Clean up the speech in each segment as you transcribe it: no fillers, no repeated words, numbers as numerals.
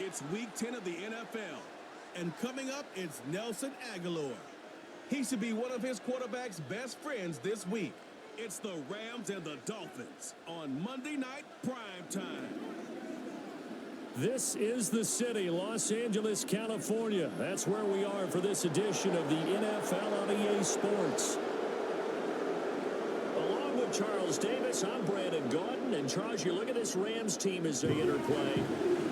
It's Week 10 of the NFL. And coming up, it's Nelson Aguilar. He should be one of his quarterback's best friends this week. It's the Rams and the Dolphins on Monday Night Prime Time. This is the city, Los Angeles, California. That's where we are for this edition of the NFL on EA Sports. Along with Charles Davis, I'm Brandon Gordon. And Charles, you look at this Rams team as they interplay.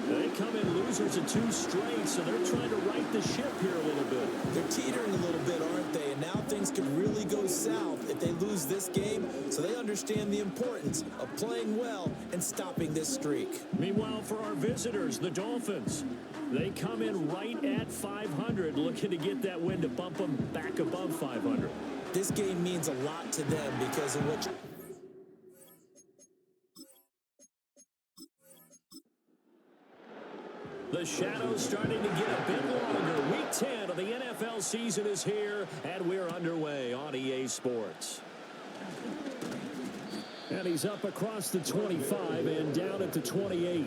They come in losers of 2 straight, so they're trying to right the ship here a little bit. They're teetering a little bit, aren't they? And now things could really go south if they lose this game, so they understand the importance of playing well and stopping this streak. Meanwhile, for our visitors, the Dolphins, they come in right at 500, looking to get that win to bump them back above 500. This game means a lot to them because of what... The shadows starting to get a bit longer. Week 10 of the NFL season is here, and we're underway on EA Sports. And he's up across the 25 and down at the 28.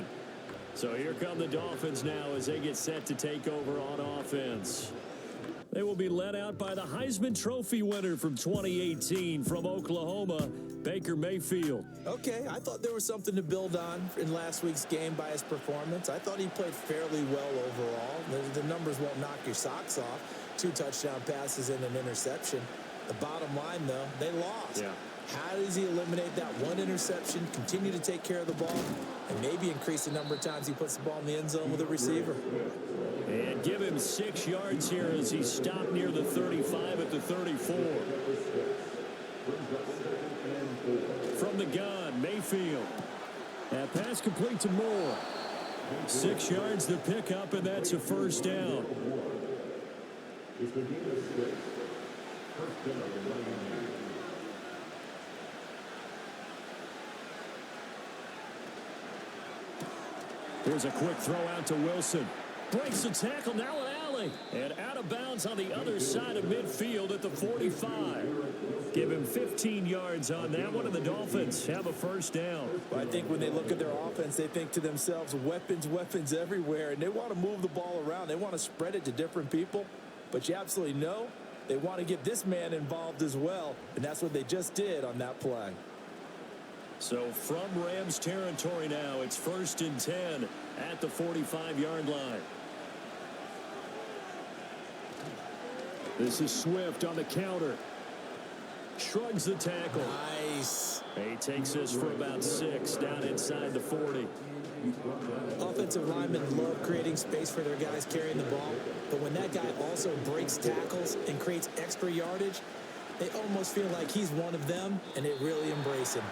So here come the Dolphins now as they get set to take over on offense. They will be led out by the Heisman Trophy winner from 2018 from Oklahoma, Baker Mayfield. Okay, I thought there was something to build on in last week's game by his performance. I thought he played fairly well overall. The numbers won't knock your socks off. 2 touchdown passes and an interception. The bottom line, though, they lost. Yeah. How does he eliminate that 1 interception, continue to take care of the ball, and maybe increase the number of times he puts the ball in the end zone with a receiver? And give him 6 yards here as he stopped near the 35 at the 34. From the gun, Mayfield. That pass complete to Moore. 6 yards to pick up, and that's a first down. Here's a quick throw out to Wilson. Breaks the tackle, now an alley. And out of bounds on the other side of midfield at the 45. Give him 15 yards on that one, and the Dolphins have a first down. Well, I think when they look at their offense, they think to themselves, weapons everywhere, and they want to move the ball around. They want to spread it to different people, but you absolutely know they want to get this man involved as well, and that's what they just did on that play. So from Rams territory now, it's 1st and 10 at the 45-yard line. This is Swift on the counter. Shrugs the tackle. Nice. He takes this for about 6 down inside the 40. Offensive linemen love creating space for their guys carrying the ball, but when that guy also breaks tackles and creates extra yardage, they almost feel like he's one of them, and they really embrace him.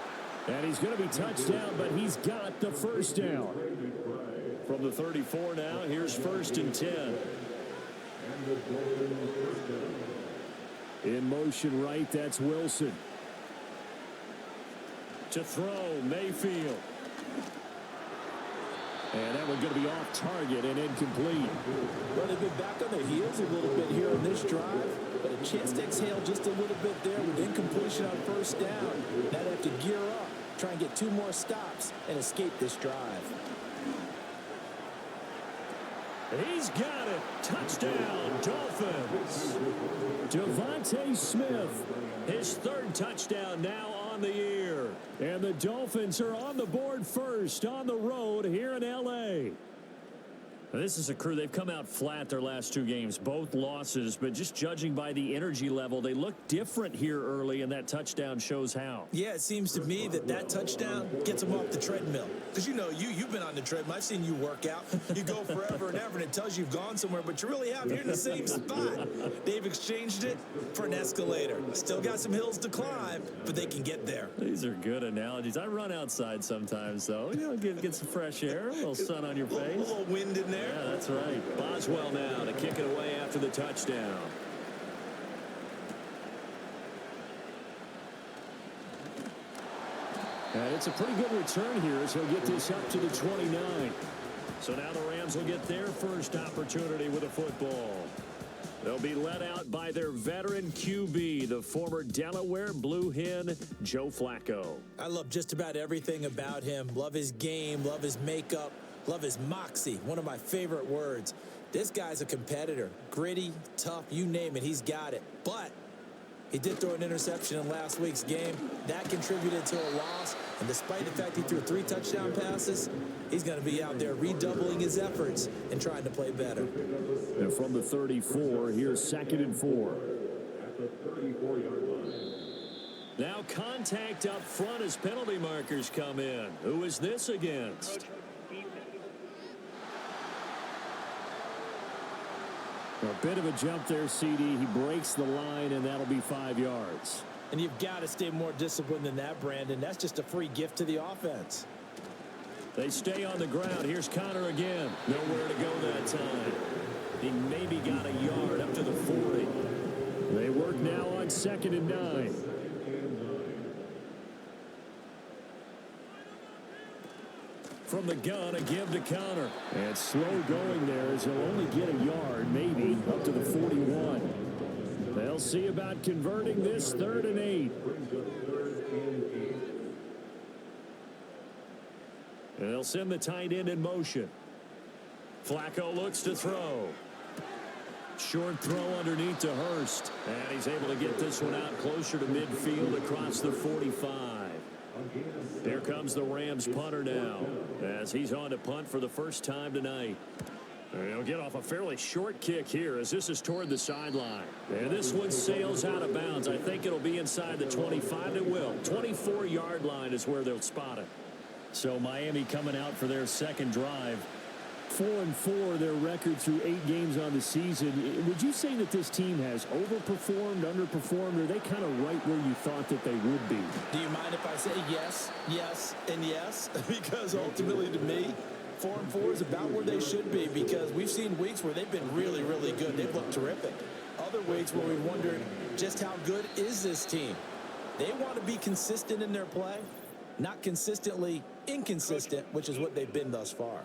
And he's going to be touched down, but he's got the first down. From the 34 now, here's 1st and 10. In motion right, that's Wilson. To throw, Mayfield. And that one's going to be off target and incomplete. Well, they've been back on their heels a little bit here on this drive, but a chance to exhale just a little bit there with incompletion on 1st down. Now they have to gear up, try and get 2 more stops, and escape this drive. He's got it. Touchdown, Dolphins. Devontae Smith, his 3rd touchdown now on the year. And the Dolphins are on the board first on the road here in L.A. This is a crew, they've come out flat their last 2 games, both losses, but just judging by the energy level, they look different here early, and that touchdown shows how. Yeah, it seems to me that touchdown gets them off the treadmill. Because, you know, you've been on the treadmill. I've seen you work out. You go forever and ever, and it tells you you've gone somewhere, but you really haven't. You're in the same spot. They've exchanged it for an escalator. Still got some hills to climb, but they can get there. These are good analogies. I run outside sometimes, though. You know, get some fresh air, a little sun on your face. A little wind in there. Yeah, that's right. Boswell now to kick it away after the touchdown. And it's a pretty good return here as he'll get this up to the 29. So now the Rams will get their first opportunity with a football. They'll be led out by their veteran QB, the former Delaware Blue Hen, Joe Flacco. I love just about everything about him. Love his game, love his makeup. Love his moxie, one of my favorite words. This guy's a competitor. Gritty, tough, you name it, he's got it. But he did throw an interception in last week's game. That contributed to a loss. And despite the fact he threw 3 touchdown passes, he's going to be out there redoubling his efforts and trying to play better. And from the 34, here's 2nd and 4. Now contact up front as penalty markers come in. Who is this against? A bit of a jump there, CD. He breaks the line, and that'll be 5 yards. And you've got to stay more disciplined than that, Brandon. That's just a free gift to the offense. They stay on the ground. Here's Connor again. Nowhere to go that time. He maybe got a yard up to the 40. They work now on 2nd and 9. From the gun, a give to Connor. And slow going there as he'll only get a yard, maybe, up to the 41. They'll see about converting this 3rd and 8. And they'll send the tight end in motion. Flacco looks to throw. Short throw underneath to Hurst. And he's able to get this one out closer to midfield across the 45. Here comes the Rams punter now as he's on to punt for the first time tonight. He'll get off a fairly short kick here as this is toward the sideline. And this one sails out of bounds. I think it'll be inside the 25. It will. 24-yard line is where they'll spot it. So Miami coming out for their second drive. 4-4 their record through 8 games on the season. Would you say that this team has overperformed, underperformed, or are they kind of right where you thought that they would be? Do you mind if I say yes, yes, and yes? Because ultimately to me, 4-4 is about where they should be, because we've seen weeks where they've been really, really good. They've looked terrific. Other weeks where we wondered just how good is this team. They want to be consistent in their play, not consistently inconsistent, which is what they've been thus far.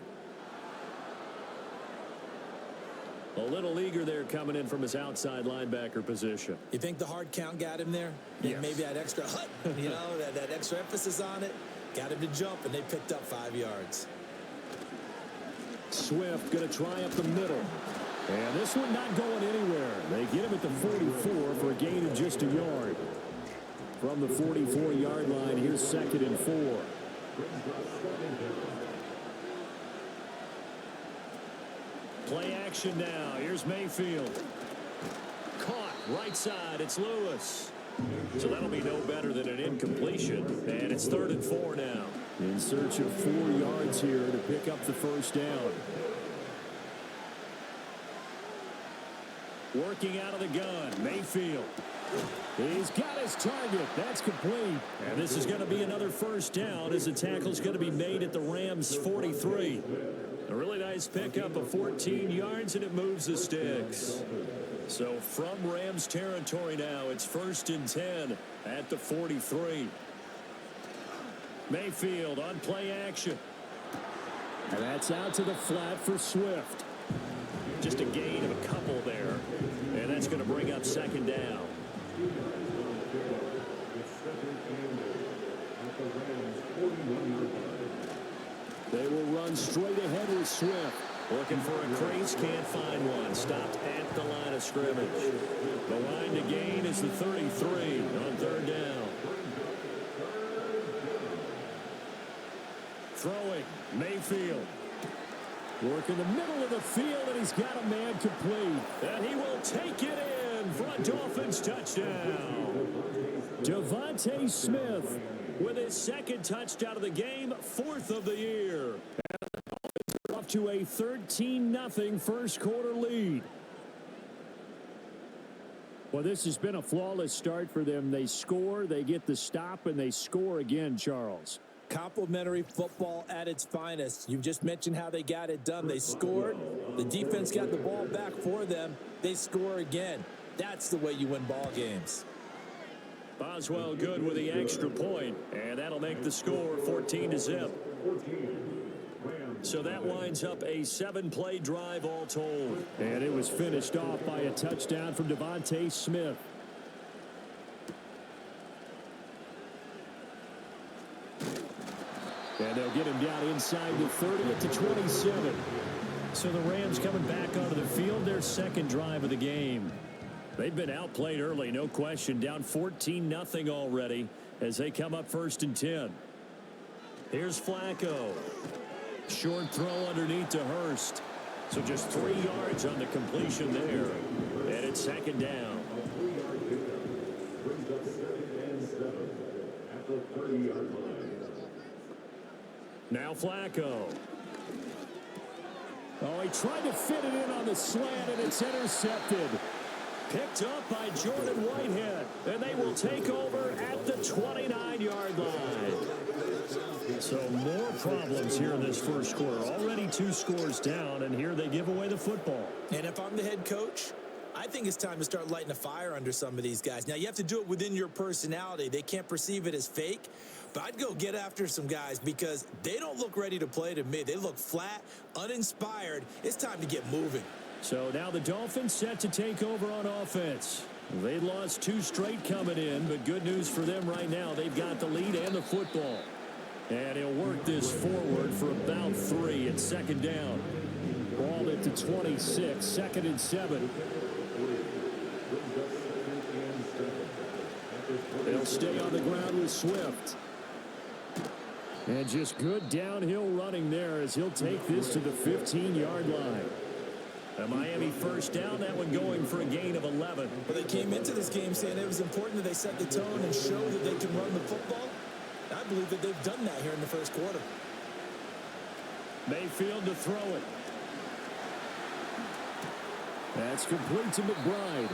A little eager there coming in from his outside linebacker position. You think the hard count got him there? Yes. Maybe that extra that extra emphasis on it got him to jump, and they picked up 5 yards. Swift going to try up the middle. And this one not going anywhere. They get him at the 44 for a gain of just a yard. From the 44-yard line, here's 2nd and 4. Play action now. Here's Mayfield. Caught right side. It's Lewis. So that'll be no better than an incompletion. And it's 3rd and 4 now. In search of 4 yards here to pick up the first down. Working out of the gun. Mayfield. He's got his target. That's complete. And this is going to be another first down as the tackle's going to be made at the Rams' 43. A really nice pickup of 14 yards, and it moves the sticks. So from Rams territory now, it's 1st and 10 at the 43. Mayfield on play action. And that's out to the flat for Swift. Just a gain of a couple there. And that's going to bring up 2nd down. They will run straight ahead with Swift. Looking for a crease, can't find one. Stopped at the line of scrimmage. The line to gain is the 33 on 3rd down. Throwing, Mayfield. Work in the middle of the field, and he's got a man complete. And he will take it in for a Dolphins touchdown. Devontae Smith with his 2nd touchdown of the game, 4th of the year. And the Dolphins are up to a 13-0 first quarter lead. Well, this has been a flawless start for them. They score, they get the stop, and they score again, Charles. Complimentary football at its finest. You just mentioned how they got it done. They scored. The defense got the ball back for them. They score again. That's the way you win ball games. Boswell good with the extra point, and that'll make the score 14-0. So that winds up a 7-play drive all told. And it was finished off by a touchdown from Devontae Smith. And they'll get him down inside the 30 at the 27. So the Rams coming back onto the field, their second drive of the game. They've been outplayed early, no question. Down 14-0 already as they come up 1st and 10. Here's Flacco. Short throw underneath to Hurst. So just 3 yards on the completion there. And it's 2nd down. Now Flacco. Oh, he tried to fit it in on the slant, and it's intercepted. Picked up by Jordan Whitehead, and they will take over at the 29-yard line. So more problems here in this first quarter. Already 2 scores down, and here they give away the football. And if I'm the head coach, I think it's time to start lighting a fire under some of these guys. Now, you have to do it within your personality. They can't perceive it as fake. But I'd go get after some guys because they don't look ready to play to me. They look flat, uninspired. It's time to get moving. So now the Dolphins set to take over on offense. They lost 2 straight coming in, but good news for them right now. They've got the lead and the football. And he'll work this forward for about 3. It's 2nd down. Ball at the 26, 2nd and 7. They'll stay on the ground with Swift. And just good downhill running there as he'll take this to the 15-yard line. A Miami first down, that one going for a gain of 11. Well, they came into this game saying it was important that they set the tone and show that they can run the football. I believe that they've done that here in the first quarter. Mayfield to throw it. That's complete to McBride.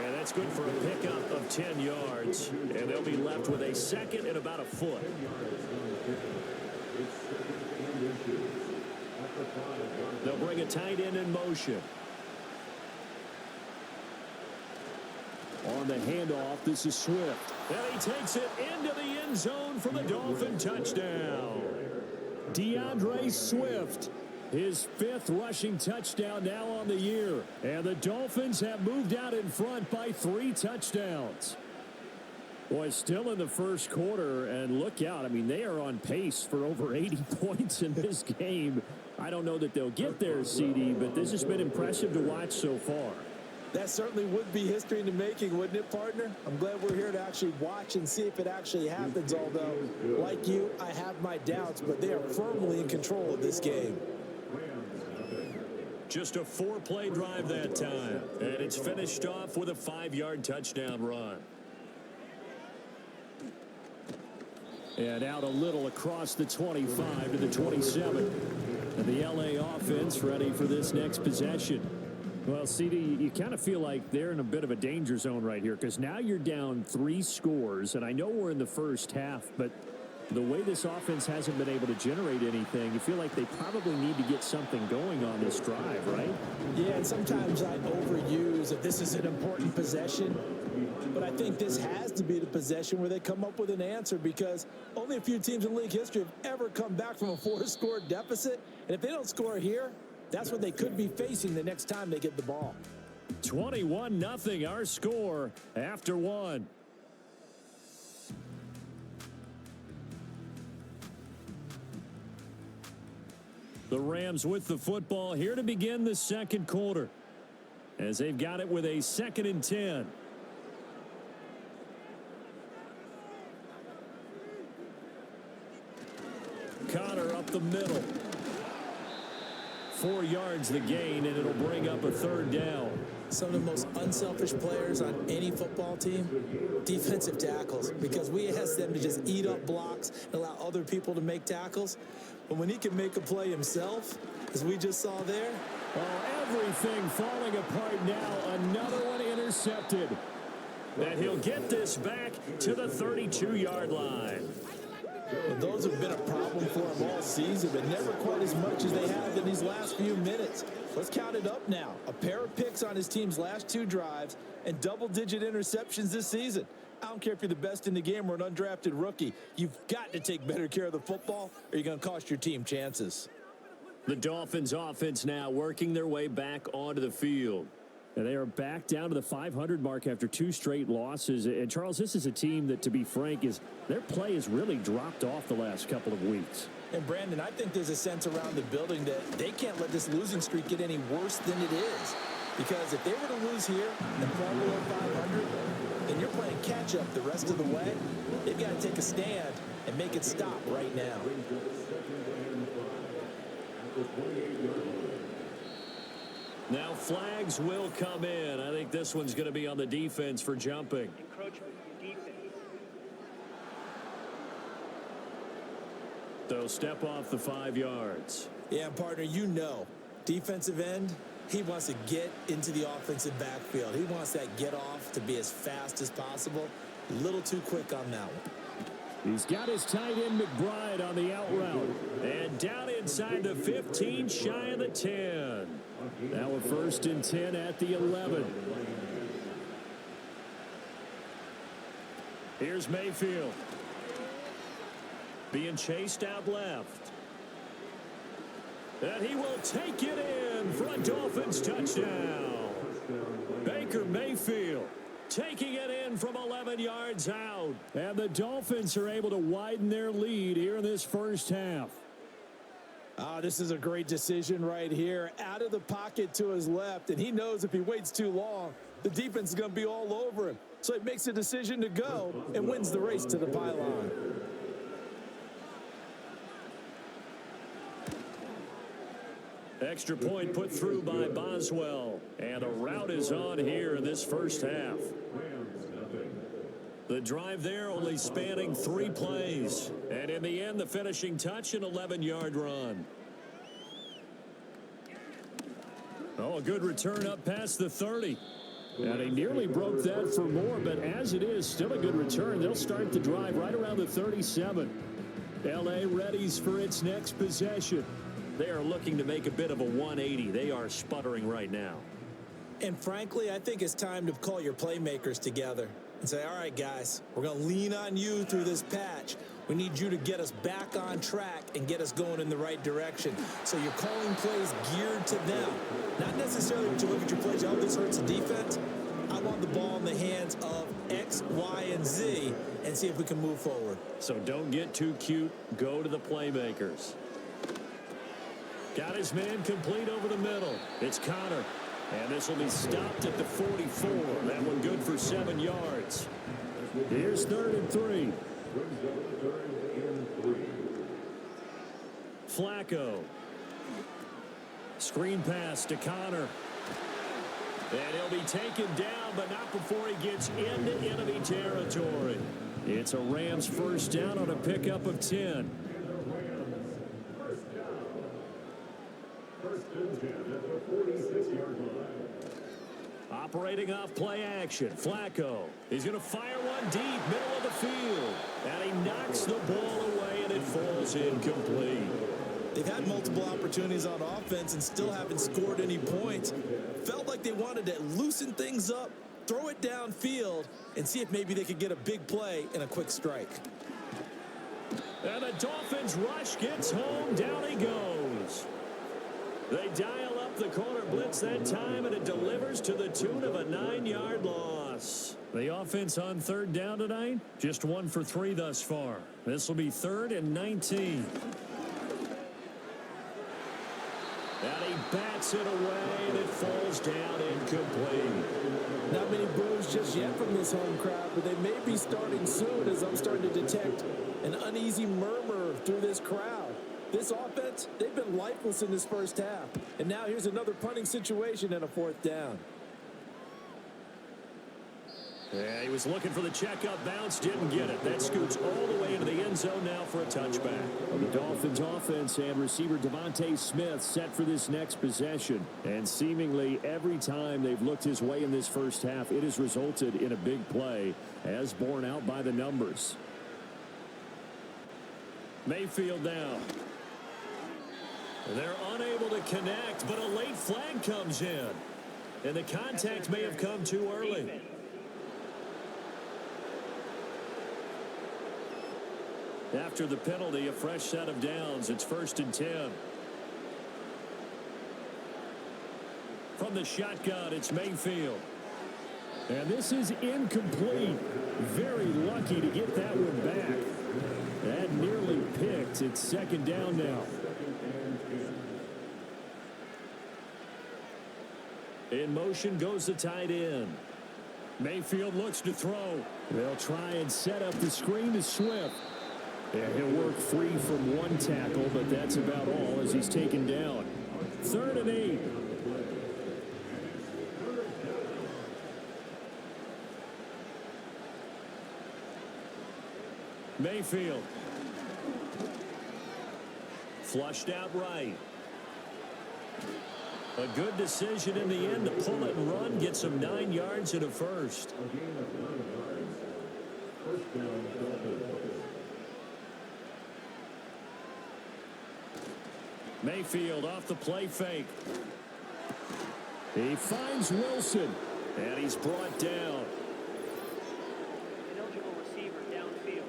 And that's good for a pickup of 10 yards. And they'll be left with a 2nd and about a foot. They'll bring a tight end in motion. On the handoff, this is Swift. And he takes it into the end zone for the Dolphin touchdown. DeAndre Swift. His 5th rushing touchdown now on the year. And the Dolphins have moved out in front by 3 touchdowns. Boy, still in the first quarter, and look out. I mean, they are on pace for over 80 points in this game. I don't know that they'll get there, CD, but this has been impressive to watch so far. That certainly would be history in the making, wouldn't it, partner? I'm glad we're here to actually watch and see if it actually happens, although, like you, I have my doubts, but they are firmly in control of this game. Just a 4-play drive that time, and it's finished off with a 5-yard touchdown run. And out a little across the 25 to the 27. And the LA offense ready for this next possession. Well, CD, you kind of feel like they're in a bit of a danger zone right here because now you're down 3 scores, and I know we're in the first half, but the way this offense hasn't been able to generate anything, you feel like they probably need to get something going on this drive, right? Yeah, and sometimes I overuse if this is an important possession, but I think this has to be the possession where they come up with an answer because only a few teams in league history have ever come back from a 4-score deficit, and if they don't score here, that's what they could be facing the next time they get the ball. 21-0 our score after 1. The Rams with the football here to begin the second quarter as they've got it with a 2nd and 10. Connor up the middle. 4 yards the gain, and it'll bring up a 3rd down. Some of the most unselfish players on any football team, defensive tackles, because we ask them to just eat up blocks and allow other people to make tackles. But when he can make a play himself, as we just saw there. Oh, everything falling apart now. Another one intercepted. And he'll get this back to the 32-yard line. Well, those have been a problem for him all season, but never quite as much as they have in these last few minutes. Let's count it up now. A pair of picks on his team's last 2 drives and double-digit interceptions this season. I don't care if you're the best in the game or an undrafted rookie. You've got to take better care of the football or you're going to cost your team chances. The Dolphins offense now working their way back onto the field. And they are back down to the 500 mark after 2 straight losses. And, Charles, this is a team that, to be frank, their play has really dropped off the last couple of weeks. And Brandon, I think there's a sense around the building that they can't let this losing streak get any worse than it is. Because if they were to lose here and fall below 500, then you're playing catch-up the rest of the way. They've got to take a stand and make it stop right now. Now flags will come in. I think this one's going to be on the defense for jumping. They'll step off the 5 yards. Yeah, partner, you know, defensive end, he wants to get into the offensive backfield. He wants that get off to be as fast as possible. A little too quick on that one. He's got his tight end McBride on the out route. And down inside the 15, shy of the 10. Now a 1st and 10 at the 11. Here's Mayfield. Being chased out left. And he will take it in for a Dolphins touchdown. Baker Mayfield taking it in from 11 yards out. And the Dolphins are able to widen their lead here in this first half. This is a great decision right here. Out of the pocket to his left, and he knows if he waits too long, the defense is going to be all over him. So he makes a decision to go and wins the race to the pylon. Extra point put through by Boswell. And a route is on here in this first half. The drive there only spanning 3 plays. And in the end, the finishing touch, an 11-yard run. Oh, a good return up past the 30. And he nearly broke that for more, but as it is, still a good return. They'll start the drive right around the 37. L.A. readies for its next possession. They are looking to make a bit of a 180. They are sputtering right now. And frankly, I think it's time to call your playmakers together and say, all right, guys, we're going to lean on you through this patch. We need you to get us back on track and get us going in the right direction. So you're calling plays geared to them. Not necessarily when you look at your plays, oh, this hurts the defense. I want the ball in the hands of X, Y, and Z and see if we can move forward. So don't get too cute. Go to the playmakers. Got his man complete over the middle. It's Connor. And this will be stopped at the 44. That one good for 7 yards. Here's 3rd and 3. Flacco. Screen pass to Connor. And he'll be taken down, but not before he gets into enemy territory. It's a Rams first down on a pickup of 10. Operating off play action. Flacco. He's going to fire one deep, middle of the field. And he knocks the ball away, and it falls incomplete. They've had multiple opportunities on offense and still haven't scored any points. Felt like they wanted to loosen things up, throw it downfield, and see if maybe they could get a big play and a quick strike. And the Dolphins rush gets home. Down he goes. They dial up the corner blitz that time, and it delivers to the tune of a 9-yard loss. The offense on 3rd down tonight, just 1 for 3 thus far. This will be 3rd and 19. And he bats it away, and it falls down incomplete. Not many boos just yet from this home crowd, but they may be starting soon as I'm starting to detect an uneasy murmur through this crowd. This offense, they've been lifeless in this first half. And now here's another punting situation and a 4th down. Yeah, he was looking for the checkup bounce, didn't get it. That scoots all the way into the end zone now for a touchback. Well, the Dolphins offense and receiver Devontae Smith set for this next possession. And seemingly every time they've looked his way in this first half, it has resulted in a big play, as borne out by the numbers. Mayfield down. They're unable to connect, but a late flag comes in. And the contact may have come too early. After the penalty, a fresh set of downs. It's 1st and 10. From the shotgun, it's Mayfield. And this is incomplete. Very lucky to get that one back. That nearly picked. It's second down now. In motion goes the tight end. Mayfield looks to throw. They'll try and set up the screen to Swift. Yeah, he'll work free from one tackle, but that's about all as he's taken down. 3rd and 8. Mayfield. Flushed out right. A good decision in the end to pull it and run. Get some 9 yards and a first. Mayfield off the play fake. He finds Wilson, and he's brought down. Eligible receiver downfield.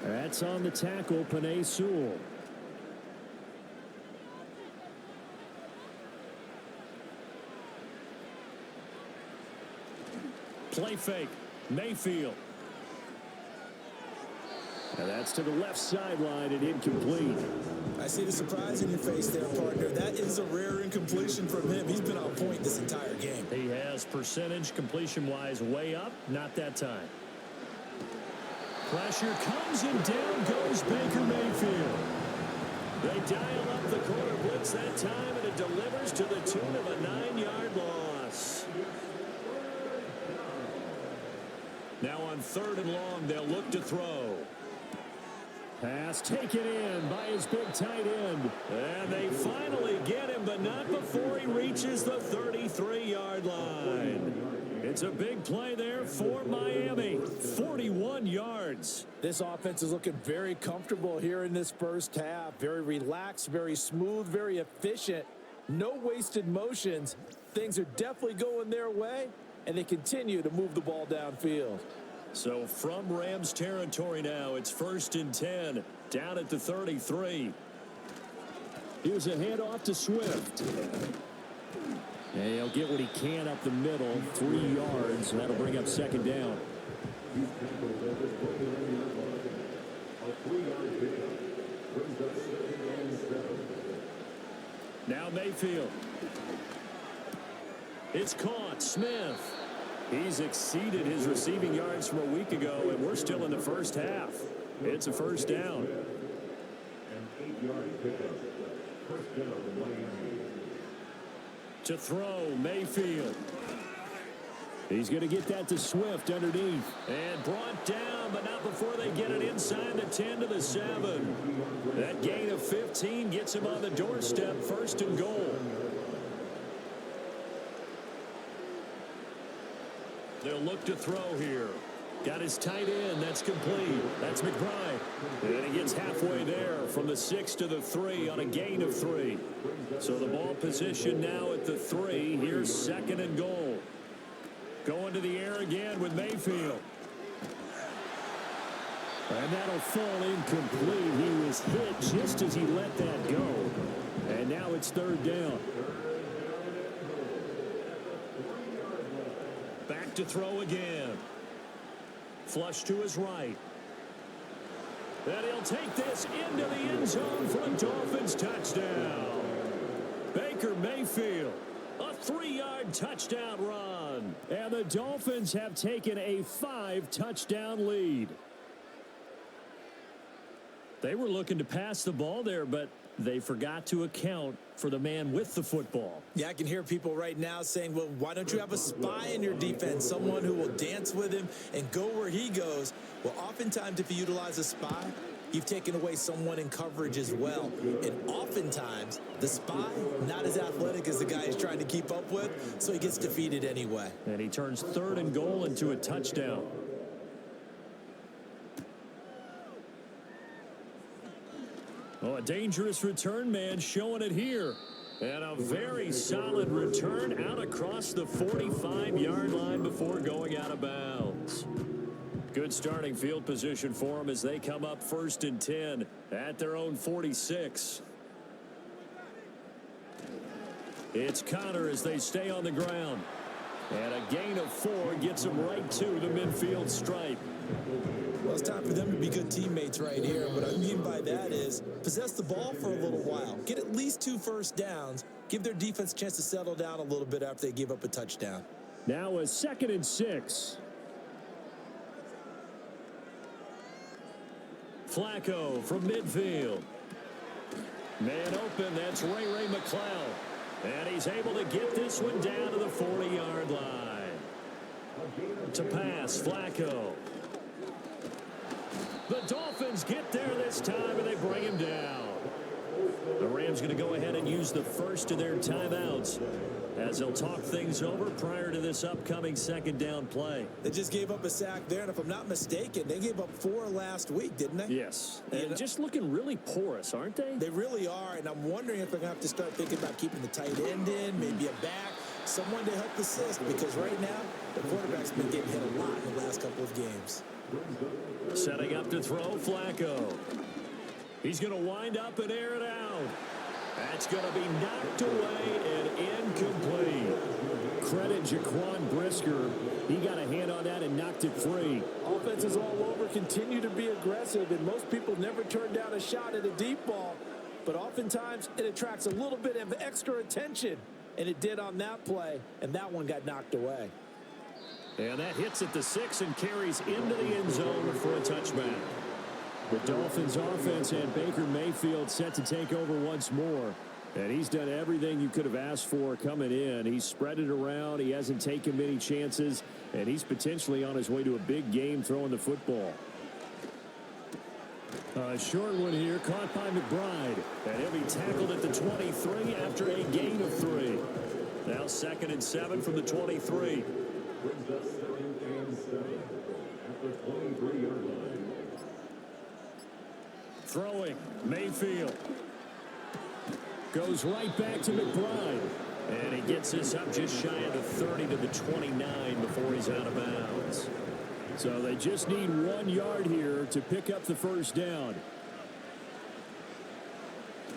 That's on the tackle, Penei Sewell. Play fake. Mayfield. And that's to the left sideline and incomplete. I see the surprise in your face there, partner. That is a rare incompletion from him. He's been on point this entire game. He has percentage completion-wise way up. Not that time. Pressure comes and down goes Baker Mayfield. They dial up the corner blitz that time, and it delivers to the tune of a 9-yard loss. Now on 3rd and long, they'll look to throw. Pass taken in by his big tight end. And they finally get him, but not before he reaches the 33-yard line. It's a big play there for Miami. 41 yards. This offense is looking very comfortable here in this first half. Very relaxed, very smooth, very efficient. No wasted motions. Things are definitely going their way, and they continue to move the ball downfield. So from Rams territory now, it's 1st and 10, down at the 33. Here's a handoff to Swift. And he'll get what he can up the middle, 3 yards, and that'll bring up 2nd down. Now Mayfield. It's caught. Smith. He's exceeded his receiving yards from a week ago, and we're still in the first half. It's a 1st down. To throw, Mayfield. He's going to get that to Swift underneath. And brought down, but not before they get it inside the 10 to the 7. That gain of 15 gets him on the doorstep, 1st and goal. They'll look to throw here. Got his tight end. That's complete. That's McBride. And he gets halfway there from the 6 to the 3 on a gain of 3. So the ball position now at the 3. Here's 2nd and goal. Going to the air again with Mayfield. And that'll fall incomplete. He was hit just as he let that go. And now it's 3rd down. Back to throw again. Flush to his right. And he'll take this into the end zone for a Dolphins touchdown. Baker Mayfield, a 3-yard touchdown run. And the Dolphins have taken a 5-touchdown lead. They were looking to pass the ball there, but they forgot to account for the man with the football. Yeah, I can hear people right now saying, well, why don't you have a spy in your defense, someone who will dance with him and go where he goes? Well, oftentimes if you utilize a spy, you've taken away someone in coverage as well. And oftentimes, the spy, not as athletic as the guy he's trying to keep up with, so he gets defeated anyway. And he turns 3rd and goal into a touchdown. Oh, a dangerous return man showing it here. And a very solid return out across the 45-yard line before going out of bounds. Good starting field position for them as they come up 1st and 10 at their own 46. It's Connor as they stay on the ground. And a gain of 4 gets them right to the midfield stripe. Well, it's time for them to be good teammates right here. What I mean by that is possess the ball for a little while. Get at least 2 first downs. Give their defense a chance to settle down a little bit after they give up a touchdown. Now a 2nd and 6. Flacco from midfield. Man open, that's Ray McCloud. And he's able to get this one down to the 40-yard line. To pass, Flacco. The Dolphins get there this time, and they bring him down. The Rams going to go ahead and use the first of their timeouts as they'll talk things over prior to this upcoming 2nd down play. They just gave up a sack there, and if I'm not mistaken, they gave up 4 last week, didn't they? Yes, and just looking really porous, aren't they? They really are, and I'm wondering if they're going to have to start thinking about keeping the tight end in, maybe a back, someone to help assist, because right now, the quarterback's been getting hit a lot in the last couple of games. Setting up to throw, Flacco. He's going to wind up and air it out. That's going to be knocked away and incomplete. Credit Jaquan Brisker. He got a hand on that and knocked it free. Offenses all over continue to be aggressive, and most people never turn down a shot at a deep ball. But oftentimes, it attracts a little bit of extra attention. And it did on that play, and that one got knocked away. And that hits at the 6 and carries into the end zone for a touchback. The Dolphins offense and Baker Mayfield set to take over once more. And he's done everything you could have asked for coming in. He's spread it around. He hasn't taken many chances. And he's potentially on his way to a big game throwing the football. A short one here, caught by McBride. And he'll be tackled at the 23 after a gain of 3. Now 2nd and 7 from the 23. Throwing, Mayfield. Goes right back to McBride. And he gets this up just shy of the 30 to the 29 before he's out of bounds. So they just need 1 yard here to pick up the first down.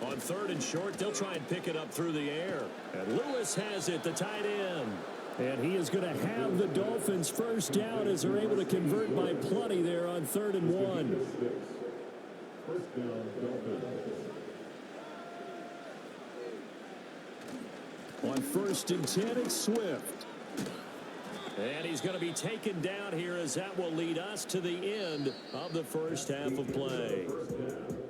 On 3rd and short, they'll try and pick it up through the air. And Lewis has it, the tight end. And he is going to have the Dolphins first down as they're able to convert by plenty there on 3rd and 1. On 1st and 10, it's Swift. And he's going to be taken down here as that will lead us to the end of the first half of play.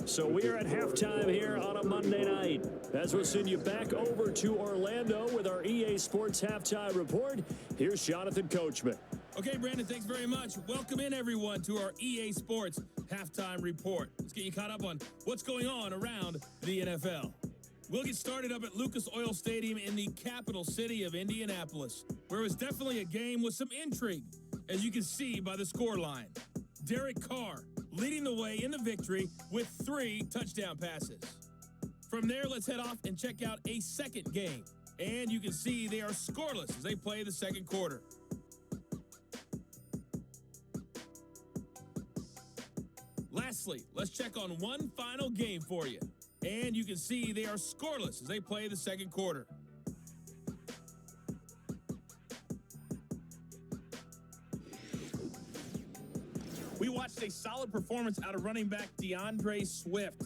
So we are at halftime here on a Monday night. As we'll send you back over to Orlando with our EA Sports Halftime Report, here's Jonathan Coachman. Okay, Brandon, thanks very much. Welcome in, everyone, to our EA Sports Halftime Report. Let's get you caught up on what's going on around the NFL. We'll get started up at Lucas Oil Stadium in the capital city of Indianapolis, where it was definitely a game with some intrigue, as you can see by the scoreline. Derek Carr leading the way in the victory with 3 touchdown passes. From there, let's head off and check out a second game. And you can see they are scoreless as they play the second quarter. Lastly, let's check on one final game for you. And you can see they are scoreless as they play the second quarter. We watched a solid performance out of running back DeAndre Swift.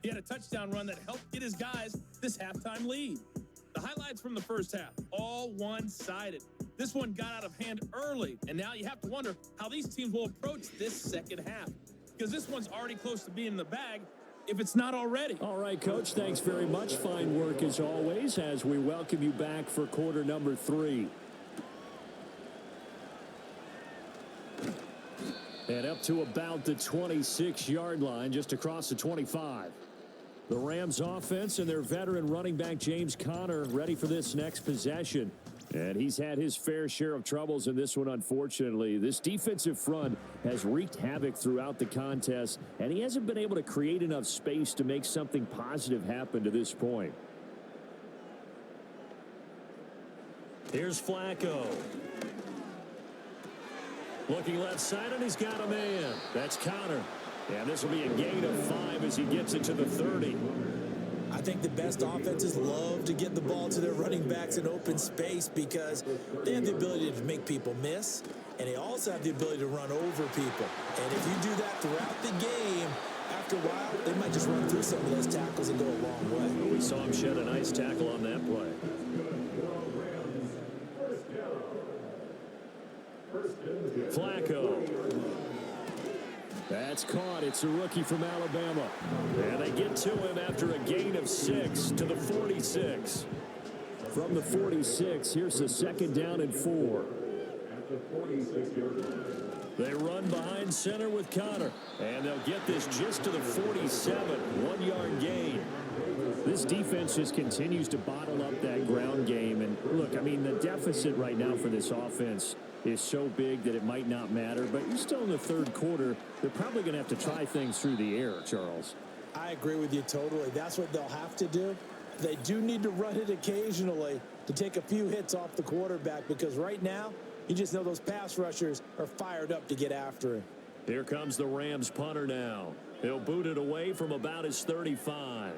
He had a touchdown run that helped get his guys this halftime lead. The highlights from the first half, all one-sided. This one got out of hand early, and now you have to wonder how these teams will approach this second half, because this one's already close to being in the bag, if it's not already. All right, Coach, thanks very much. Fine work as always as we welcome you back for quarter number 3. And up to about the 26-yard line, just across the 25. The Rams offense and their veteran running back James Conner ready for this next possession. And he's had his fair share of troubles in this one, unfortunately. This defensive front has wreaked havoc throughout the contest, and he hasn't been able to create enough space to make something positive happen to this point. Here's Flacco. Looking left side, and he's got a man. That's Conner. And this will be a gain of 5 as he gets it to the 30. I think the best offenses love to get the ball to their running backs in open space because they have the ability to make people miss, and they also have the ability to run over people. And if you do that throughout the game, after a while, they might just run through some of those tackles and go a long way. We saw him shed a nice tackle on that play. Flacco. That's caught. It's a rookie from Alabama. And they get to him after a gain of 6 to the 46. From the 46, here's the second down and 4. They run behind center with Connor. And they'll get this just to the 47. 1-yard gain. This defense just continues to bottle up that ground game. And look, I mean, the deficit right now for this offense is so big that it might not matter. But you're still in the third quarter. They're probably going to have to try things through the air, Charles. I agree with you totally. That's what they'll have to do. They do need to run it occasionally to take a few hits off the quarterback, because right now, you just know those pass rushers are fired up to get after him. Here comes the Rams punter now. He'll boot it away from about his 35.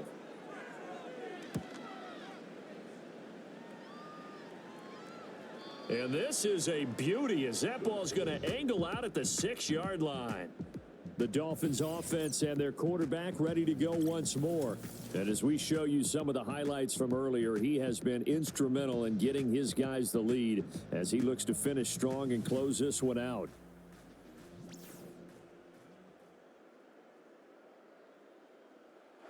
And this is a beauty as that ball's going to angle out at the 6-yard line. The Dolphins offense and their quarterback ready to go once more. And as we show you some of the highlights from earlier, he has been instrumental in getting his guys the lead as he looks to finish strong and close this one out.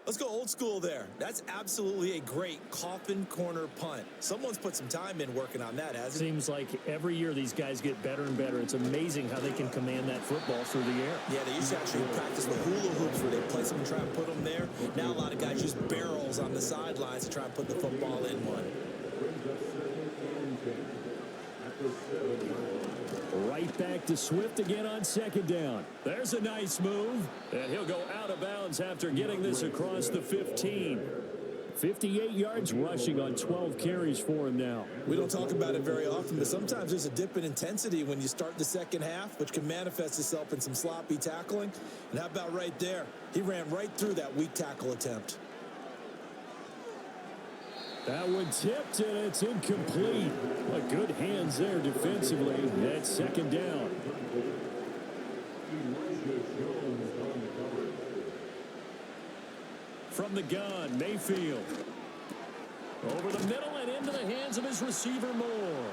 Let's go old school there. That's absolutely a great coffin corner punt. Someone's put some time in working on that, hasn't it? Seems like every year these guys get better and better. It's amazing how they can command that football through the air. Yeah, they used to actually practice with hula hoops where they place them and try and put them there. Now a lot of guys use barrels on the sidelines to try and put the football in one. Right back to Swift again on second down. There's a nice move. And he'll go out of bounds after getting this across the 15. 58 yards rushing on 12 carries for him now. We don't talk about it very often, but sometimes there's a dip in intensity when you start the second half, which can manifest itself in some sloppy tackling. And how about right there? He ran right through that weak tackle attempt. That one tipped, and it's incomplete. But good hands there defensively. That's second down. From the gun, Mayfield. Over the middle and into the hands of his receiver, Moore.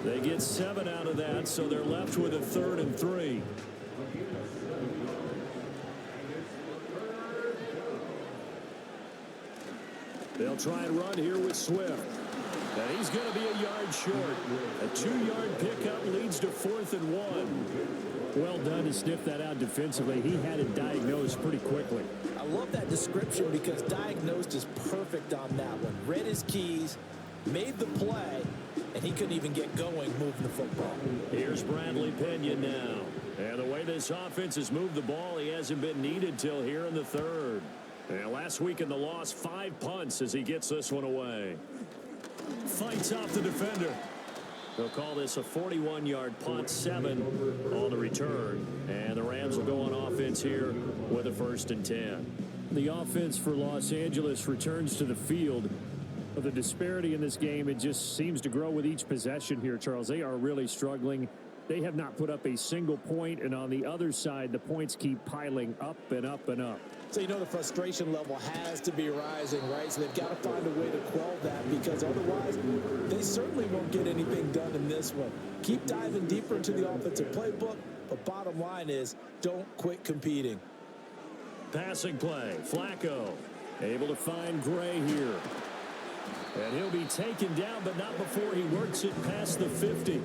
They get 7 out of that, so they're left with a 3rd and 3. They'll try and run here with Swift. And he's going to be a yard short. A 2-yard pickup leads to 4th and 1. Well done to sniff that out defensively. He had it diagnosed pretty quickly. I love that description because diagnosed is perfect on that one. Read his keys, made the play, and he couldn't even get going moving the football. Here's Bradley Pena now. And the way this offense has moved the ball, he hasn't been needed till here in the 3rd. And last week in the loss, 5 punts as he gets this one away. Fights off the defender. They'll call this a 41-yard punt, 7 on the return. And the Rams will go on offense here with a 1st and 10. The offense for Los Angeles returns to the field. But the disparity in this game, it just seems to grow with each possession here, Charles. They are really struggling. They have not put up a single point, and on the other side, the points keep piling up and up and up. So you know the frustration level has to be rising, right? So they've got to find a way to quell that, because otherwise they certainly won't get anything done in this one. Keep diving deeper into the offensive playbook, but bottom line is don't quit competing. Passing play, Flacco able to find Gray here. And he'll be taken down, but not before he works it past the 50.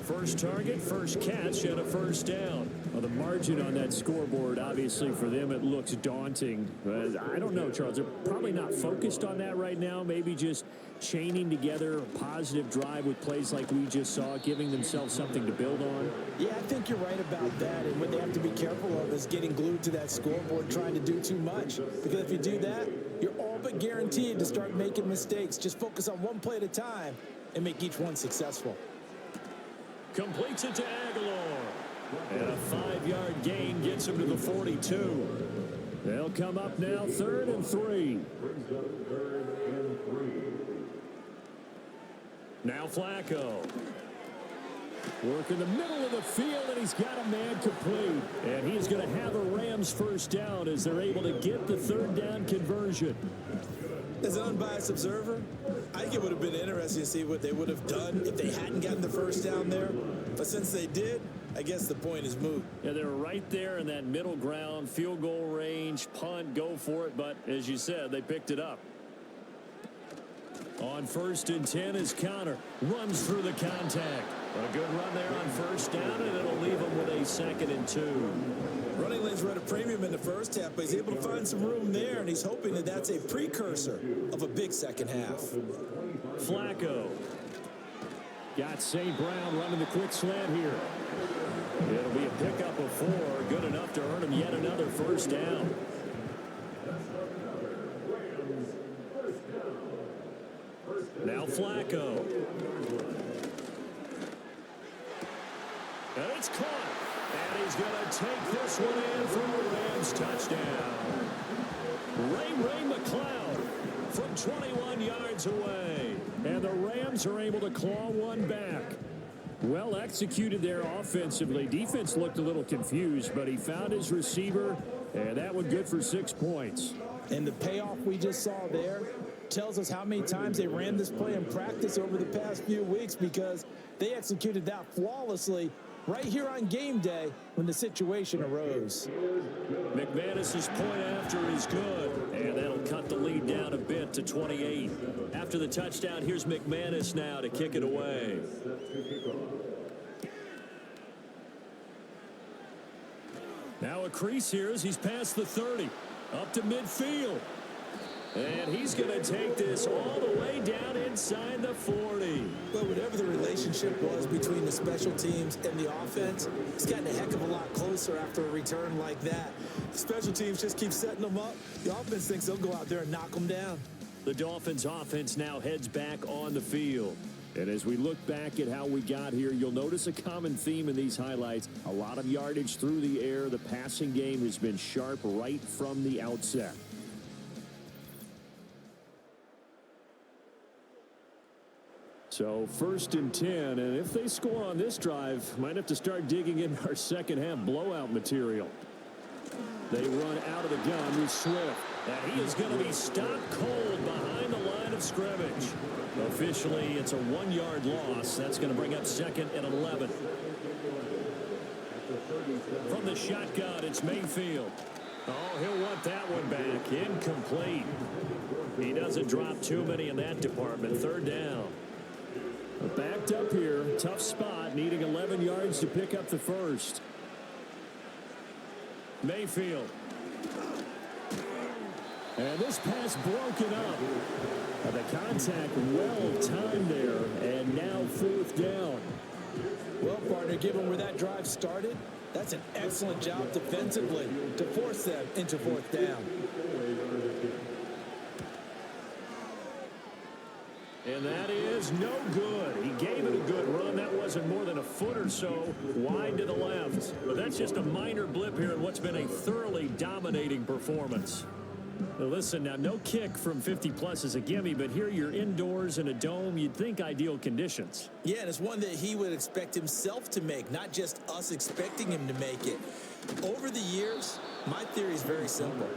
First target, first catch, and a 1st down. Well, the margin on that scoreboard, obviously, for them, it looks daunting. I don't know, Charles. They're probably not focused on that right now. Maybe just chaining together a positive drive with plays like we just saw, giving themselves something to build on. Yeah, I think you're right about that. And what they have to be careful of is getting glued to that scoreboard, trying to do too much. Because if you do that, you're all but guaranteed to start making mistakes. Just focus on one play at a time and make each one successful. Completes it to Aguilar. And a 5-yard gain gets him to the 42. They'll come up now 3rd and 3. Now Flacco. Work in the middle of the field, and he's got a man complete. And he's going to have a Rams first down as they're able to get the 3rd down conversion. As an unbiased observer, I think it would have been interesting to see what they would have done if they hadn't gotten the first down there. But since they did, I guess the point is moot. Yeah, they're right there in that middle ground, field goal range, punt, go for it. But as you said, they picked it up. On 1st and 10 is Connor. Runs through the contact. A good run there on 1st down, and it'll leave him with a 2nd and 2. Running lanes were at a premium in the first half, but he's able to find some room there, and he's hoping that that's a precursor of a big second half. Flacco. Got St. Brown running the quick slant here. It'll be a pickup of 4. Good enough to earn him yet another first down. Now Flacco. And it's caught. And he's going to take this one in for a Rams touchdown. Ray McLeod from 21 yards away. And the Rams are able to claw one back. Well executed there offensively. Defense looked a little confused, but he found his receiver, and that one good for 6 points. And the payoff we just saw there tells us how many times they ran this play in practice over the past few weeks, because they executed that flawlessly right here on game day when the situation arose. McManus's point after is good, and that'll cut the lead down a bit to 28. After the touchdown, here's McManus now to kick it away. Now a crease here as he's past the 30, up to midfield. And he's going to take this all the way down inside the 40. Well, whatever the relationship was between the special teams and the offense, it's gotten a heck of a lot closer after a return like that. The special teams just keep setting them up. The offense thinks they'll go out there and knock them down. The Dolphins offense now heads back on the field. And as we look back at how we got here, you'll notice a common theme in these highlights. A lot of yardage through the air. The passing game has been sharp right from the outset. So 1st and 10, and if they score on this drive, might have to start digging in our second half blowout material. They run out of the gun with Swift. And he is going to be stopped cold behind the line of scrimmage. Officially, it's a 1-yard loss. That's going to bring up 2nd and 11. From the shotgun, it's Mayfield. Oh, he'll want that one back. Incomplete. He doesn't drop too many in that department. 3rd down. Backed up here. Tough spot. Needing 11 yards to pick up the first. Mayfield. And this pass broken up. The contact well timed there. And now 4th down. Well, partner, given where that drive started, that's an excellent job defensively to force them into 4th down. And that is no good. He gave it a good run. That wasn't more than a foot or so wide to the left. But that's just a minor blip here in what's been a thoroughly dominating performance. Now listen, now no kick from 50-plus is a gimme, but here you're indoors in a dome. You'd think ideal conditions. Yeah, and it's one that he would expect himself to make, not just us expecting him to make it. Over the years, my theory is very simple.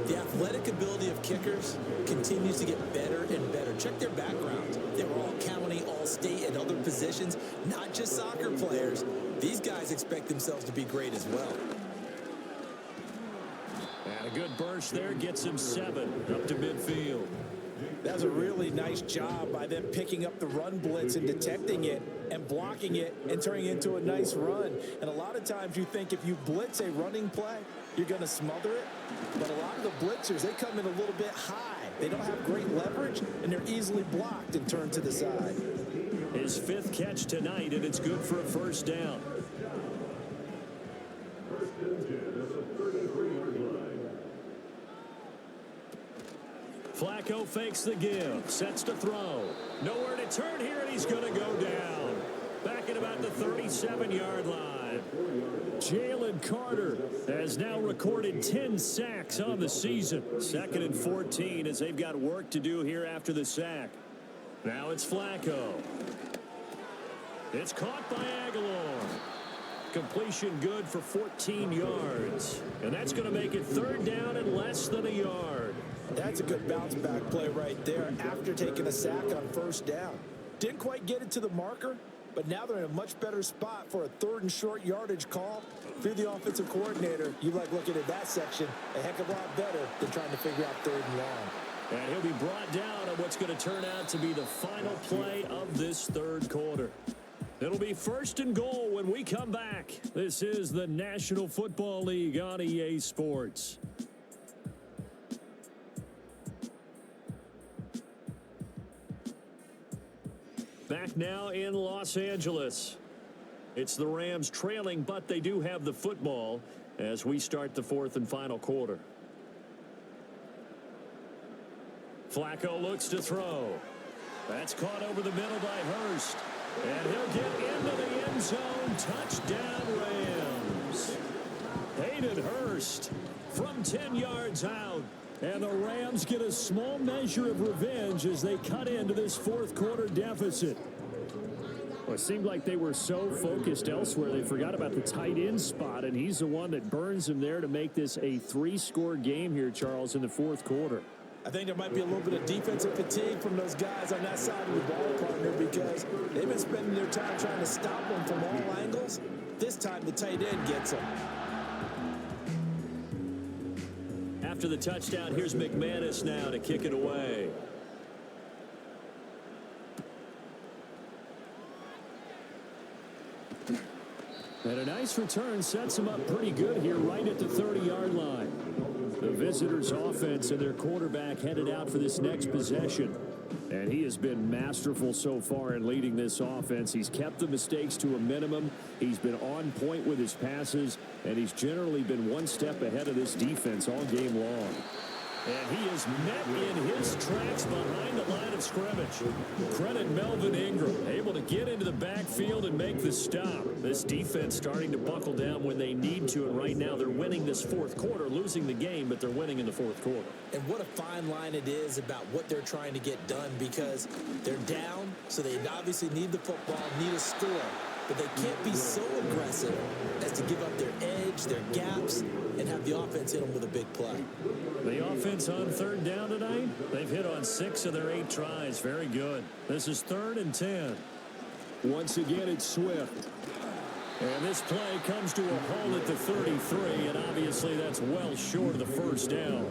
The athletic ability of kickers continues to get better and better. Check their backgrounds. They were all county, all state, and other positions, not just soccer players. These guys expect themselves to be great as well. And a good burst there gets him 7 up to midfield. That's a really nice job by them picking up the run blitz and detecting it and blocking it and turning it into a nice run. And a lot of times you think if you blitz a running play, you're going to smother it. But a lot of the blitzers, they come in a little bit high. They don't have great leverage, and they're easily blocked and turned to the side. His 5th catch tonight, and it's good for a 1st down. Flacco fakes the give, sets to throw. Nowhere to turn here, and he's going to go down. Back at about the 37-yard line. Jalen Jalen Carter has now recorded 10 sacks on the season. 2nd and 14 as they've got work to do here after the sack. Now it's Flacco. It's caught by Aguilar. Completion good for 14 yards. And that's going to make it 3rd down and less than a yard. That's a good bounce back play right there after taking a sack on 1st down. Didn't quite get it to the marker, but now they're in a much better spot for a 3rd and short yardage call. If you're the offensive coordinator, you like looking at that section a heck of a lot better than trying to figure out 3rd and long. And he'll be brought down on what's going to turn out to be the final play of this 3rd quarter. It'll be 1st and goal when we come back. This is the National Football League on EA Sports. Back now in Los Angeles. It's the Rams trailing, but they do have the football as we start the 4th and final quarter. Flacco looks to throw. That's caught over the middle by Hurst. And he'll get into the end zone. Touchdown, Rams. Hayden Hurst from 10 yards out. And the Rams get a small measure of revenge as they cut into this 4th quarter deficit. Well, it seemed like they were so focused elsewhere they forgot about the tight end spot, and he's the one that burns him there to make this a 3-score game here, Charles, in the 4th quarter. I think there might be a little bit of defensive fatigue from those guys on that side of the ball, partner, because they've been spending their time trying to stop them from all angles. This time the tight end gets them. After the touchdown, here's McManus now to kick it away. And a nice return sets him up pretty good here right at the 30-yard line. The visitors' offense and their quarterback headed out for this next possession. And he has been masterful so far in leading this offense. He's kept the mistakes to a minimum. He's been on point with his passes. And he's generally been one step ahead of this defense all game long. And he is met in his tracks behind the line of scrimmage. Credit Melvin Ingram, able to get into the backfield and make the stop. This defense starting to buckle down when they need to, and right now they're winning this 4th quarter, losing the game, but they're winning in the 4th quarter. And what a fine line it is about what they're trying to get done, because they're down, so they obviously need the football, need a score. But they can't be so aggressive as to give up their edge, their gaps, and have the offense hit them with a big play. The offense on 3rd down tonight, they've hit on 6 of their 8 tries. Very good. This is 3rd and 10. Once again, it's Swift. And this play comes to a halt at the 33, and obviously that's well short of the 1st down.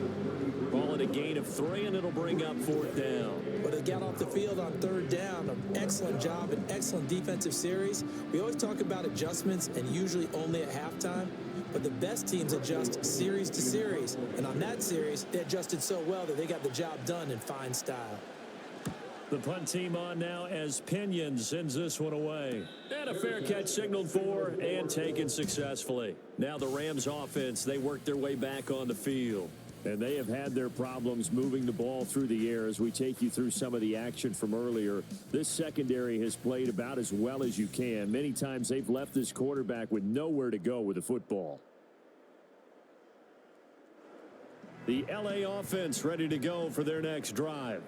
Ball at a gain of 3, and it'll bring up 4th down. But they got off the field on 3rd down. An excellent job, an excellent defensive series. We always talk about adjustments, and usually only at halftime. But the best teams adjust series to series. And on that series, they adjusted so well that they got the job done in fine style. The punt team on now as Pinion sends this one away. And a fair catch signaled for and taken successfully. Now the Rams offense, they work their way back on the field. And they have had their problems moving the ball through the air as we take you through some of the action from earlier. This secondary has played about as well as you can. Many times they've left this quarterback with nowhere to go with the football. The LA offense ready to go for their next drive.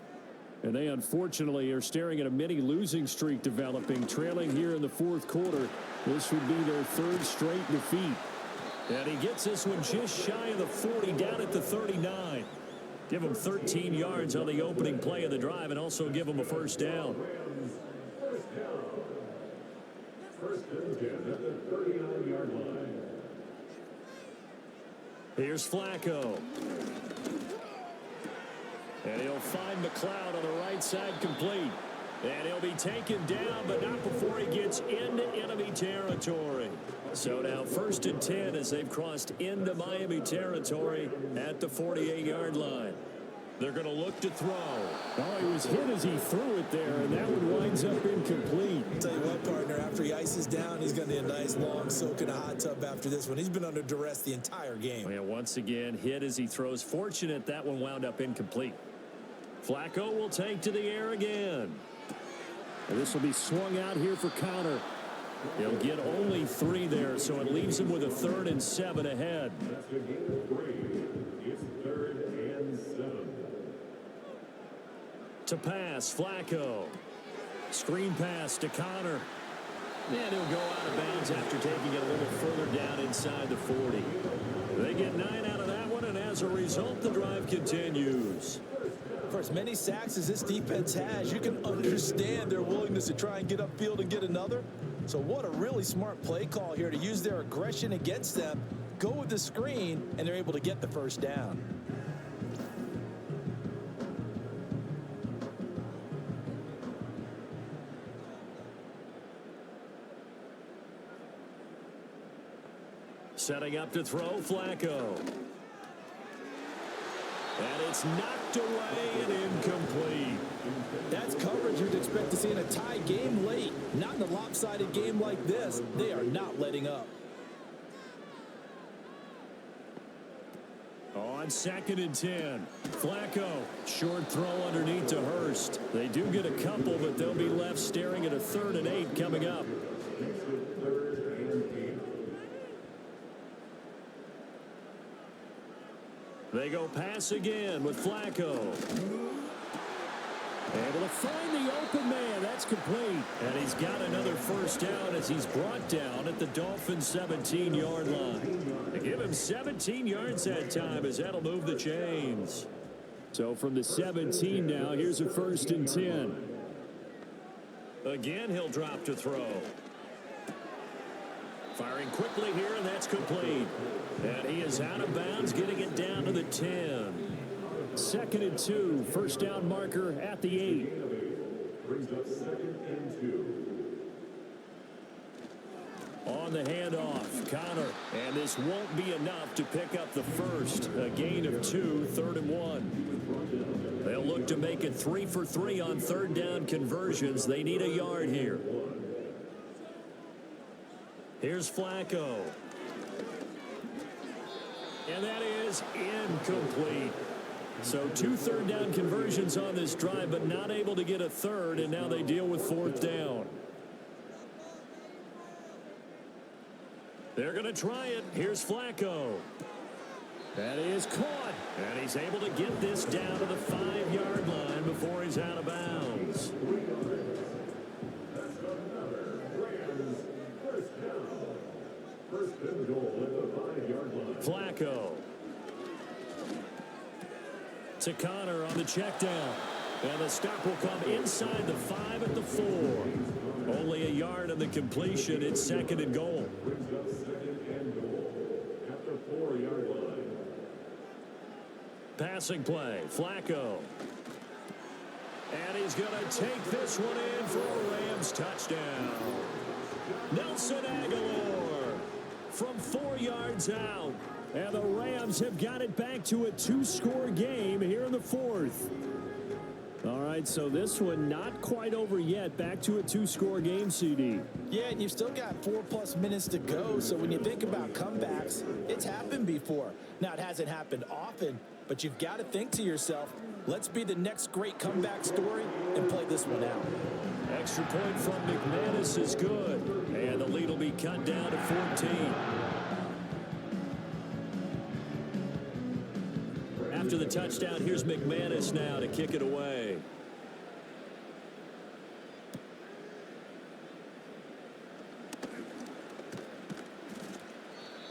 And they unfortunately are staring at a mini losing streak developing, trailing here in the 4th quarter. This would be their 3rd straight defeat. And he gets this one just shy of the 40, down at the 39. Give him 13 yards on the opening play of the drive and also give him a 1st down. Here's Flacco. And he'll find McLeod on the right side complete. And he'll be taken down, but not before he gets into enemy territory. So now 1st and 10 as they've crossed into Miami territory at the 48-yard line. They're going to look to throw. Oh, he was hit as he threw it there, and that one winds up incomplete. I'll tell you what, partner, after he ices down, he's going to need a nice long soak in a hot tub after this one. He's been under duress the entire game. And once again, hit as he throws. Fortunate that one wound up incomplete. Flacco will take to the air again. And this will be swung out here for counter. He'll get only 3 there, so it leaves him with a 3rd and 7 ahead. It's 3rd and 7. To pass, Flacco. Screen pass to Connor. And he'll go out of bounds after taking it a little further down inside the 40. They get 9 out of that one, and as a result, the drive continues. For as many sacks as this defense has, you can understand their willingness to try and get upfield and get another. So what a really smart play call here to use their aggression against them, go with the screen, and they're able to get the first down. Setting up to throw, Flacco. And it's knocked away and incomplete. That's coverage you'd expect to see in a tie game late. Not in a lopsided game like this. They are not letting up. On 2nd and 10, Flacco, short throw underneath to Hurst. They do get a couple, but they'll be left staring at a 3rd and 8 coming up. They go pass again with Flacco. Able to find the open man. That's complete. And he's got another first down as he's brought down at the Dolphins' 17-yard line. They give him 17 yards that time as that'll move the chains. So from the 17 now, here's a 1st and 10. Again, he'll drop to throw. Firing quickly here, and that's complete. And he is out of bounds, getting it down to the 10. 2nd and 2, first down marker at the 8. Brings up 2nd and 2. On the handoff, Connor. And this won't be enough to pick up the first. A gain of 2, 3rd and 1. They'll look to make it 3 for 3 on 3rd down conversions. They need a yard here. Here's Flacco. And that is incomplete. So 2 3rd down conversions on this drive, but not able to get a 3rd, and now they deal with 4th down. They're going to try it. Here's Flacco. That is caught. And he's able to get this down to the 5-yard line before he's out of bounds. First and goal at the 5-yard line. Flacco. To Connor on the check down. And the stop will come inside the 5 at the 4. Only a yard on the completion. It's 2nd and goal. Brings up 2nd and goal at the 4-yard line. Passing play. Flacco. And he's going to take this one in for a Rams touchdown. Nelson Aguilar from 4 yards out. And the Rams have got it back to a 2-score game here in the 4th. All right, so this one not quite over yet. Back to a 2-score game, CD. Yeah, and you've still got 4+ minutes to go. So when you think about comebacks, it's happened before. Now, it hasn't happened often, but you've got to think to yourself, let's be the next great comeback story and play this one out. Extra point from McManus is good. And the lead will be cut down to 14. After the touchdown, here's McManus now to kick it away.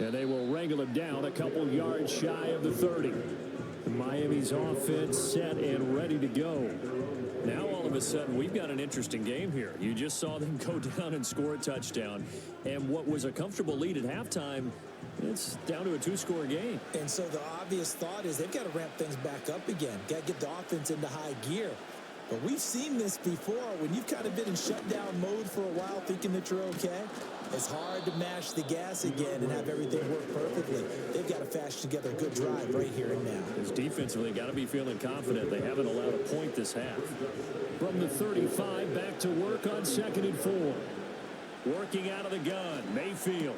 And they will wrangle him down a couple yards shy of the 30. Miami's offense set and ready to go. Now all of a sudden we've got an interesting game here. You just saw them go down and score a touchdown. And what was a comfortable lead at halftime, it's down to a 2-score game. And so the obvious thought is they've got to ramp things back up again. Got to get the offense into high gear. But we've seen this before when you've kind of been in shutdown mode for a while thinking that you're okay. It's hard to mash the gas again and have everything work perfectly. They've got to fashion together a good drive right here and now. His defensively got to be feeling confident. They haven't allowed a point this half. From the 35, back to work on 2nd and 4. Working out of the gun, Mayfield.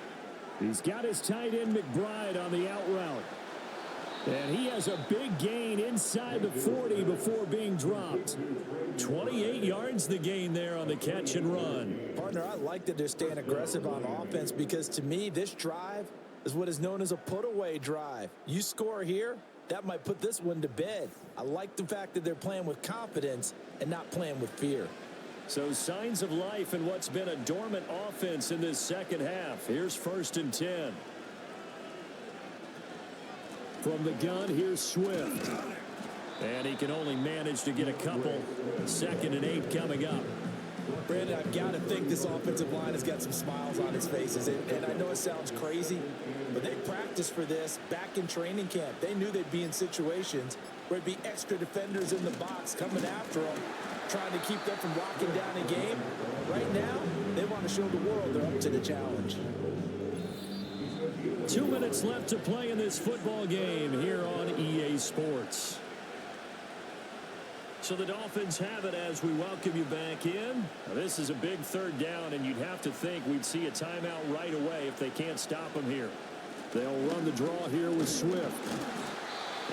He's got his tight end McBride on the out route. And he has a big gain inside the 40 before being dropped. 28 yards the gain there on the catch and run. Partner, I like that they're staying aggressive on offense because to me, this drive is what is known as a put-away drive. You score here, that might put this one to bed. I like the fact that they're playing with confidence and not playing with fear. So signs of life in what's been a dormant offense in this second half. Here's 1st and 10. From the gun, here's Swift. And he can only manage to get a couple. 2nd and 8 coming up. Brandon, I've got to think this offensive line has got some smiles on its faces. And I know it sounds crazy, but they practiced for this back in training camp. They knew they'd be in situations where there'd be extra defenders in the box coming after them, trying to keep them from locking down a game. Right now, they want to show the world they're up to the challenge. 2 minutes left to play in this football game here on EA Sports. So the Dolphins have it as we welcome you back in. Now, this is a big 3rd down, and you'd have to think we'd see a timeout right away if they can't stop them here. They'll run the draw here with Swift.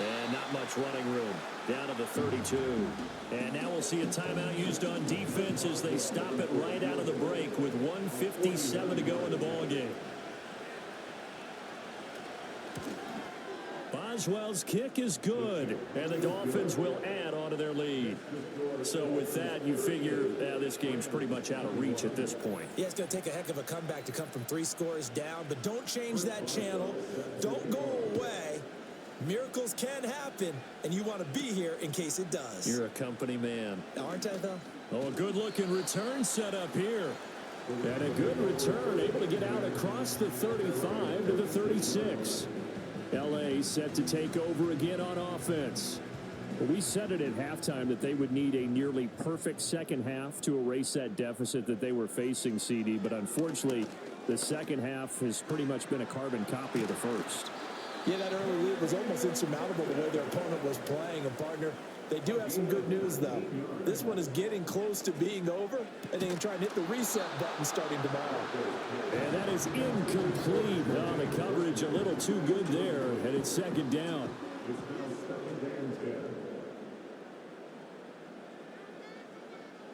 And not much running room. Down to the 32. And now we'll see a timeout used on defense as they stop it right out of the break with 1:57 to go in the ballgame. Boswell's kick is good, and the Dolphins will add on to their lead. So with that, you figure this game's pretty much out of reach at this point. Yeah, it's going to take a heck of a comeback to come from 3 scores down, but don't change that channel. Don't go away. Miracles can happen, and you want to be here in case it does. You're a company man. Aren't I, though? Oh, a good-looking return set up here. And a good return, able to get out across the 35 to the 36. L.A. set to take over again on offense. Well, we said it at halftime that they would need a nearly perfect second half to erase that deficit that they were facing, CD. But unfortunately, the second half has pretty much been a carbon copy of the first. Yeah, that early lead was almost insurmountable the way their opponent was playing. And, partner, they do have some good news, though. This one is getting close to being over, and they can try and hit the reset button starting tomorrow. And that is incomplete. Oh, the coverage a little too good there, and it's 2nd down.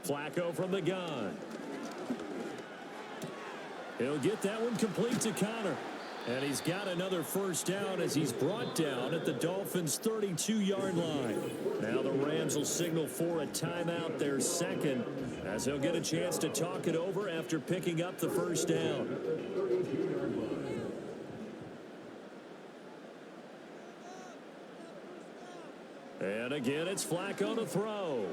Flacco from the gun. He'll get that one complete to Connor. And he's got another 1st down as he's brought down at the Dolphins' 32-yard line. Now the Rams will signal for a timeout, their 2nd, as they'll get a chance to talk it over after picking up the 1st down. And again, it's Flacco to throw.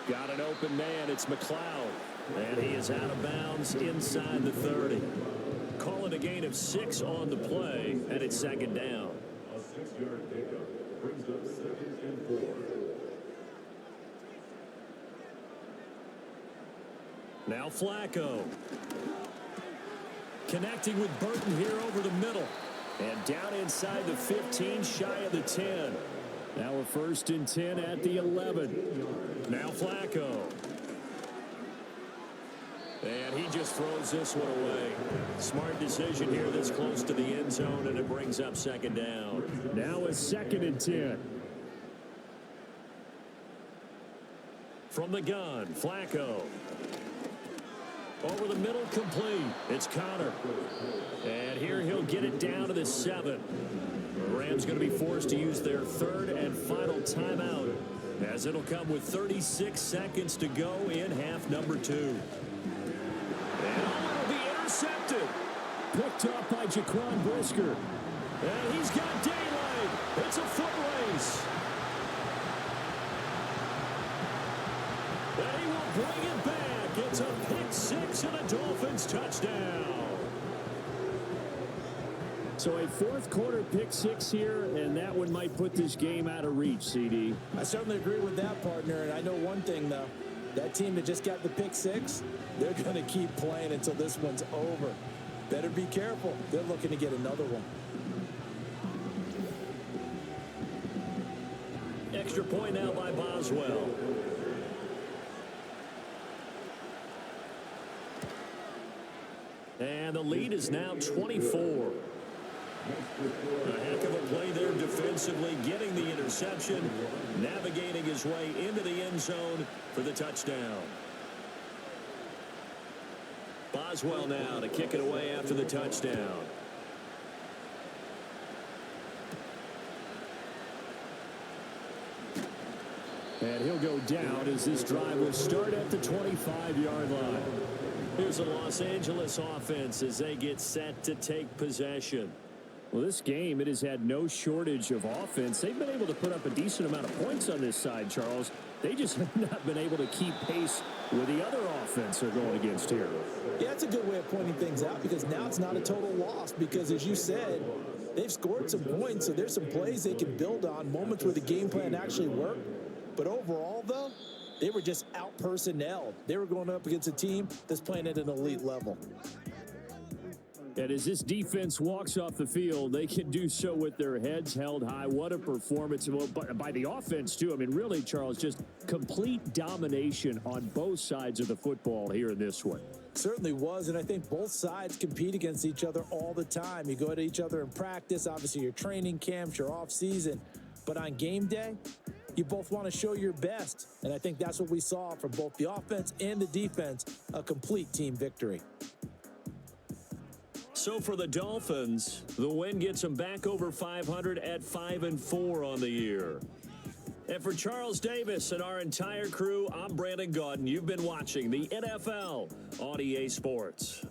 Got an open man. It's McLeod. And he is out of bounds inside the 30. Call it a gain of 6 on the play, and it's 2nd down. A 6-yard pickup brings up 2nd and 4. Now Flacco. Connecting with Burton here over the middle. And down inside the 15, shy of the 10. Now a 1st and 10 at the 11. Now Flacco. And he just throws this one away. Smart decision here this close to the end zone, and it brings up 2nd down. Now a 2nd and 10. From the gun, Flacco. Over the middle, complete. It's Connor. And here he'll get it down to the 7. The Rams going to be forced to use their 3rd and final timeout, as it'll come with 36 seconds to go in half number 2. And it'll be intercepted. Picked up by Jaquan Brisker. And he's got daylight. It's a foot race. And he will bring it back. It's a pick 6 and a Dolphins touchdown. So a 4th quarter pick 6 here, and that one might put this game out of reach, CD. I certainly agree with that, partner. And I know one thing, though. That team that just got the pick 6, they're going to keep playing until this one's over. Better be careful. They're looking to get another one. Extra point now by Boswell. And the lead is now 24. A heck of a play there defensively. defensively, getting the interception, navigating his way into the end zone for the touchdown. Boswell now to kick it away after the touchdown. And he'll go down as this drive will start at the 25-yard line. Here's the Los Angeles offense as they get set to take possession. Well, this game, it has had no shortage of offense. They've been able to put up a decent amount of points on this side, Charles. They just have not been able to keep pace with the other offense they're going against here. Yeah, that's a good way of pointing things out because now it's not a total loss because, as you said, they've scored some points, so there's some plays they can build on, moments where the game plan actually worked. But overall, though, they were just out-personnelled. They were going up against a team that's playing at an elite level. And as this defense walks off the field, they can do so with their heads held high. What a performance by the offense, too. I mean, really, Charles, just complete domination on both sides of the football here in this one. Certainly was, and I think both sides compete against each other all the time. You go at each other in practice, obviously your training camps, your off-season. But on game day, you both want to show your best. And I think that's what we saw from both the offense and the defense, a complete team victory. So for the Dolphins, the win gets them back over 500 at 5-4 on the year. And for Charles Davis and our entire crew, I'm Brandon Gaudin. You've been watching the NFL on EA Sports.